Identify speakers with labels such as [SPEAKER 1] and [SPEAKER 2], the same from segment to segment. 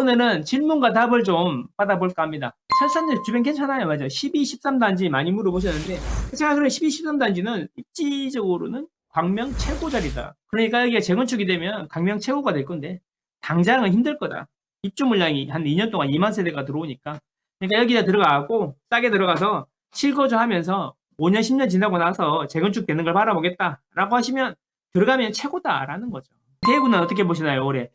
[SPEAKER 1] 오늘은 질문과 답을 좀 받아볼까 합니다. 철산역 주변 괜찮아요. 맞아요. 12, 13단지 많이 물어보셨는데 제가 그래 12, 13단지는 입지적으로는 광명 최고 자리다. 그러니까 여기가 재건축이 되면 광명 최고가 될 건데 당장은 힘들 거다. 입주 물량이 한 2년 동안 2만 세대가 들어오니까 그러니까 여기다 들어가고 싸게 들어가서 실거주 하면서 5년, 10년 지나고 나서 재건축 되는 걸 바라보겠다라고 하시면 들어가면 최고다라는 거죠. 대구는 어떻게 보시나요, 올해?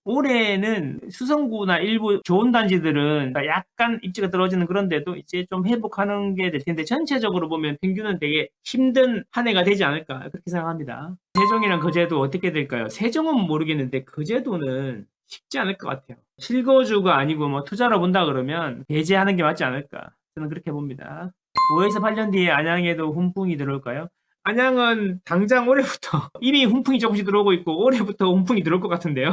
[SPEAKER 1] 올해는 수성구나 일부 좋은 단지들은 약간 입지가 떨어지는 그런데도 이제 좀 회복하는 게 될 텐데 전체적으로 보면 평균은 되게 힘든 한 해가 되지 않을까 그렇게 생각합니다. 세종이랑 거제도 어떻게 될까요? 세종은 모르겠는데 거제도는 쉽지 않을 것 같아요. 실거주가 아니고 뭐 투자로 본다 그러면 배제하는 게 맞지 않을까 저는 그렇게 봅니다. 5에서 8년 뒤에 안양에도 훈풍이 들어올까요? 안양은 당장 올해부터 이미 훈풍이 조금씩 들어오고 있고 올해부터 훈풍이 들어올 것 같은데요.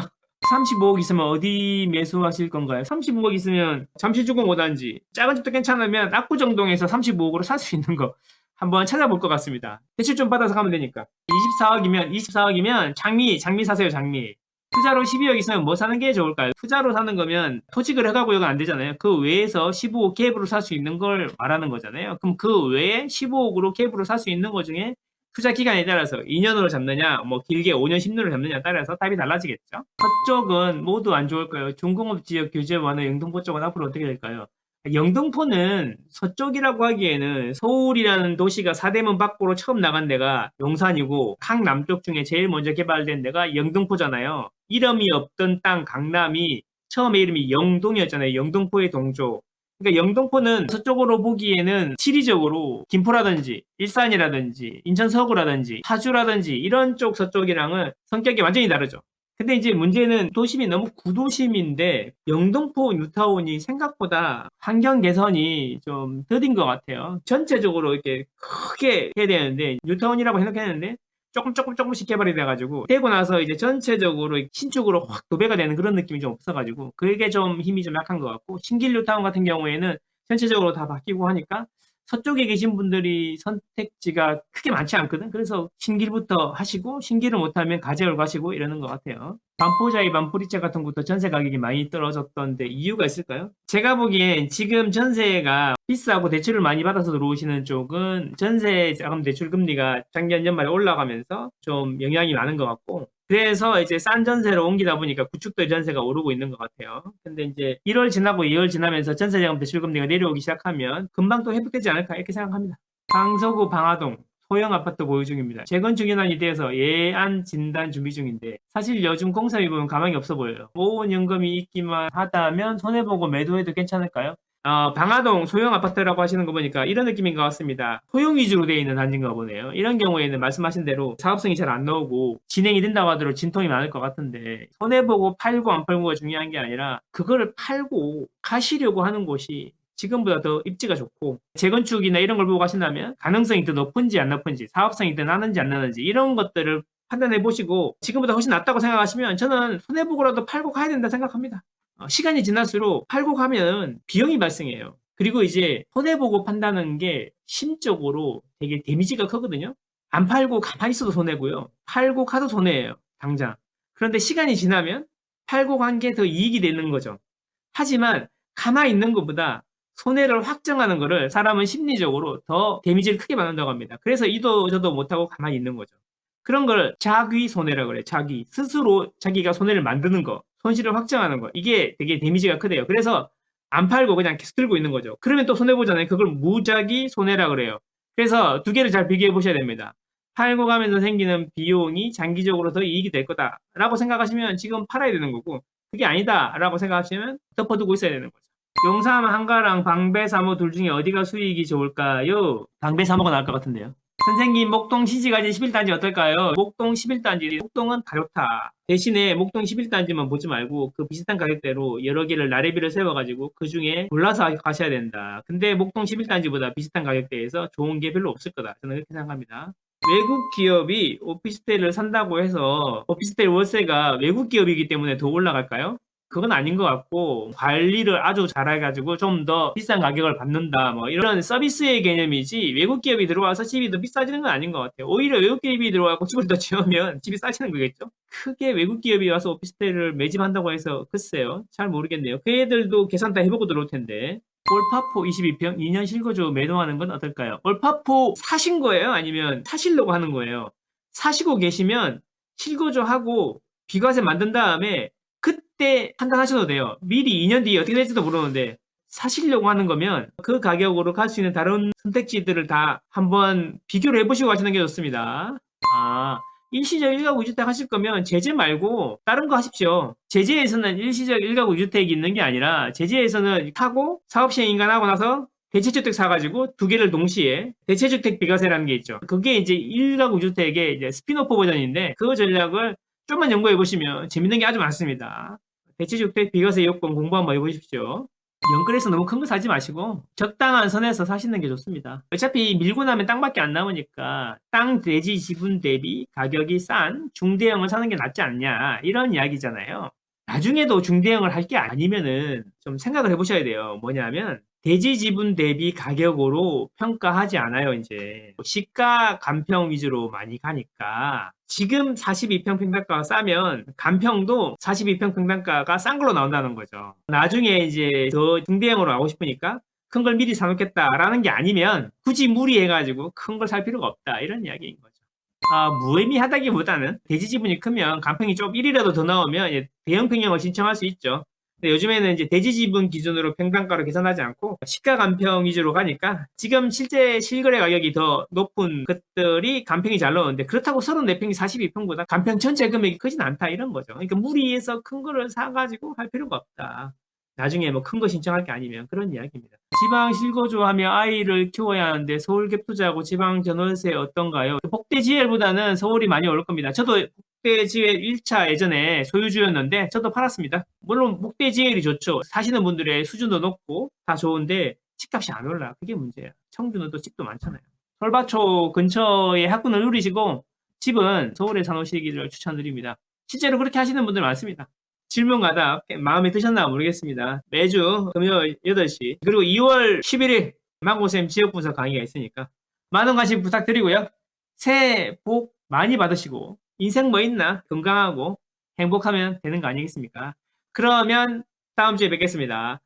[SPEAKER 1] 35억 있으면 어디 매수하실 건가요? 35억 있으면 잠시주공 5단지 작은 집도 괜찮으면 압구정동에서 35억으로 살 수 있는 거 한번 찾아볼 것 같습니다. 대출 좀 받아서 가면 되니까. 24억이면 장미 사세요, 장미. 투자로 12억 있으면 뭐 사는 게 좋을까요? 투자로 사는 거면 토지거래가구역은 안 되잖아요. 그 외에서 15억 갭으로 살 수 있는 걸 말하는 거잖아요. 그럼 그 외에 15억으로 갭으로 살 수 있는 것 중에 투자 기간에 따라서 2년으로 잡느냐, 뭐 길게 5년, 10년으로 잡느냐에 따라서 답이 달라지겠죠. 서쪽은 모두 안 좋을까요? 중공업 지역 규제 완화, 영등포 쪽은 앞으로 어떻게 될까요? 영등포는 서쪽이라고 하기에는 서울이라는 도시가 사대문 밖으로 처음 나간 데가 용산이고 강남쪽 중에 제일 먼저 개발된 데가 영등포잖아요. 이름이 없던 땅 강남이 처음에 이름이 영동이었잖아요. 영등포의 동조. 그러니까 영등포는 서쪽으로 보기에는 지리적으로 김포라든지 일산이라든지 인천 서구라든지 파주라든지 이런 쪽 서쪽이랑은 성격이 완전히 다르죠. 근데 이제 문제는 도심이 너무 구도심인데 영등포 뉴타운이 생각보다 환경 개선이 좀 더딘 것 같아요. 전체적으로 이렇게 크게 해야 되는데 뉴타운이라고 생각했는데 조금씩 개발이 돼가지고 되고 나서 이제 전체적으로 신축으로 확 도배가 되는 그런 느낌이 좀 없어가지고 그게 좀 힘이 좀 약한 것 같고 신길 뉴타운 같은 경우에는 전체적으로 다 바뀌고 하니까 서쪽에 계신 분들이 선택지가 크게 많지 않거든. 그래서 신길부터 하시고 신길을 못하면 가재울 가시고 이러는 것 같아요. 반포자이 반포리차 같은 곳도 전세 가격이 많이 떨어졌던데 이유가 있을까요? 제가 보기엔 지금 전세가 비싸고 대출을 많이 받아서 들어오시는 쪽은 전세 자금 대출 금리가 작년 연말에 올라가면서 좀 영향이 많은 것 같고 그래서 이제 싼 전세로 옮기다 보니까 구축도 전세가 오르고 있는 것 같아요. 근데 이제 1월 지나고 2월 지나면서 전세자금 대출금리가 내려오기 시작하면 금방 또 회복되지 않을까 이렇게 생각합니다. 강서구 방화동 소형 아파트 보유 중입니다. 재건축 인원이 돼서 예안 진단 준비 중인데 사실 요즘 공사비 보면 가망이 없어 보여요. 보온연금이 있기만 하다면 손해보고 매도해도 괜찮을까요? 방화동 소형 아파트라고 하시는 거 보니까 이런 느낌인 것 같습니다. 소형 위주로 되어 있는 단지인가 보네요. 이런 경우에는 말씀하신 대로 사업성이 잘 안 나오고 진행이 된다고 하더라도 진통이 많을 것 같은데 손해보고 팔고 안 팔고가 중요한 게 아니라 그거를 팔고 가시려고 하는 곳이 지금보다 더 입지가 좋고 재건축이나 이런 걸 보고 가신다면 가능성이 더 높은지 안 높은지 사업성이 더 나는지 안 나는지 이런 것들을 판단해 보시고 지금보다 훨씬 낫다고 생각하시면 저는 손해보고라도 팔고 가야 된다 생각합니다. 시간이 지날수록 팔고 가면 비용이 발생해요. 그리고 이제 손해보고 판다는 게 심적으로 되게 데미지가 크거든요. 안 팔고 가만히 있어도 손해고요. 팔고 가도 손해예요. 당장. 그런데 시간이 지나면 팔고 간 게 더 이익이 되는 거죠. 하지만 가만히 있는 것보다 손해를 확정하는 거를 사람은 심리적으로 더 데미지를 크게 받는다고 합니다. 그래서 이도 저도 못하고 가만히 있는 거죠. 그런 걸 자기 손해라고 그래요. 자기 스스로 자기가 손해를 만드는 거, 손실을 확정하는 거. 이게 되게 데미지가 크대요. 그래서 안 팔고 그냥 계속 들고 있는 거죠. 그러면 또 손해 보잖아요. 그걸 무작위 손해라 그래요. 그래서 두 개를 잘 비교해 보셔야 됩니다. 팔고 가면서 생기는 비용이 장기적으로 더 이익이 될 거다라고 생각하시면 지금 팔아야 되는 거고 그게 아니다라고 생각하시면 덮어두고 있어야 되는 거죠. 용산 한가랑 방배 3호 둘 중에 어디가 수익이 좋을까요? 방배 3호가 나을 것 같은데요. 선생님, 목동 시지가지 11단지 어떨까요? 목동 11단지, 목동은 가격타. 대신에 목동 11단지만 보지 말고 그 비슷한 가격대로 여러 개를 나래비를 세워가지고 그 중에 골라서 가셔야 된다. 근데 목동 11단지보다 비슷한 가격대에서 좋은 게 별로 없을 거다. 저는 그렇게 생각합니다. 외국 기업이 오피스텔을 산다고 해서 오피스텔 월세가 외국 기업이기 때문에 더 올라갈까요? 그건 아닌 것 같고 관리를 아주 잘해가지고 좀 더 비싼 가격을 받는다 뭐 이런 서비스의 개념이지 외국 기업이 들어와서 집이 더 비싸지는 건 아닌 것 같아요. 오히려 외국 기업이 들어와서 집을 더 지으면 집이 싸지는 거겠죠. 크게 외국 기업이 와서 오피스텔을 매집한다고 해서 글쎄요 잘 모르겠네요. 그 애들도 계산 다 해보고 들어올 텐데. 올파포 22평 2년 실거주 매도하는 건 어떨까요? 올파포 사신 거예요? 아니면 사시려고 하는 거예요? 사시고 계시면 실거주하고 비과세 만든 다음에 그때 판단하셔도 돼요. 미리 2년 뒤에 어떻게 될지도 모르는데 사시려고 하는 거면 그 가격으로 갈 수 있는 다른 선택지들을 다 한번 비교를 해보시고 가시는 게 좋습니다. 아, 일시적 1가구 2주택 하실 거면 제재 말고 다른 거 하십시오. 제재에서는 일시적 1가구 2주택이 있는 게 아니라 제재에서는 하고 사업시행 인가하고 나서 대체주택 사가지고 두 개를 동시에 대체주택 비과세라는 게 있죠. 그게 이제 1가구 2주택의 이제 스피노프 버전인데 그 전략을 좀만 연구해 보시면 재밌는 게 아주 많습니다. 대체주택 비과세 요건 공부 한번 해보십시오. 연끌해서 너무 큰 거 사지 마시고 적당한 선에서 사시는 게 좋습니다. 어차피 밀고 나면 땅밖에 안 남으니까 땅 대지 지분 대비 가격이 싼 중대형을 사는 게 낫지 않냐 이런 이야기잖아요. 나중에도 중대형을 할 게 아니면은 좀 생각을 해보셔야 돼요. 뭐냐면 대지 지분 대비 가격으로 평가하지 않아요. 이제 시가 간평 위주로 많이 가니까 지금 42평 평당가가 싸면 간평도 42평 평당가가 싼 걸로 나온다는 거죠. 나중에 이제 더 중대형으로 하고 싶으니까 큰 걸 미리 사놓겠다라는 게 아니면 굳이 무리해가지고 큰 걸 살 필요가 없다 이런 이야기인 거죠. 무의미하다기보다는 대지 지분이 크면 간평이 좀 1이라도 더 나오면 대형 평형을 신청할 수 있죠. 근데 요즘에는 이제 대지 지분 기준으로 평당가로 계산하지 않고 시가 간평 위주로 가니까 지금 실제 실거래 가격이 더 높은 것들이 간평이 잘 나오는데 그렇다고 34평이 42평보다 간평 전체 금액이 크진 않다 이런 거죠. 그러니까 무리해서 큰 거를 사가지고 할 필요가 없다. 나중에 뭐 큰 거 신청할 게 아니면 그런 이야기입니다. 지방 실거주하며 아이를 키워야 하는데 서울 갭 투자하고 지방 전월세 어떤가요? 복대지엘보다는 서울이 많이 오를 겁니다. 저도 목대지엘 1차 예전에 소유주였는데 저도 팔았습니다. 물론 목대지엘이 좋죠. 사시는 분들의 수준도 높고 다 좋은데 집값이 안 올라. 그게 문제야. 청주는 또 집도 많잖아요. 솔밭초 근처에 학군을 누리시고 집은 서울에 사놓으시기를 추천드립니다. 실제로 그렇게 하시는 분들 많습니다. 질문가다 마음에 드셨나 모르겠습니다. 매주 금요일 8시 그리고 2월 11일 망고쌤 지역분석 강의가 있으니까 많은 관심 부탁드리고요. 새해 복 많이 받으시고 인생 뭐 있나 건강하고 행복하면 되는 거 아니겠습니까? 그러면 다음 주에 뵙겠습니다.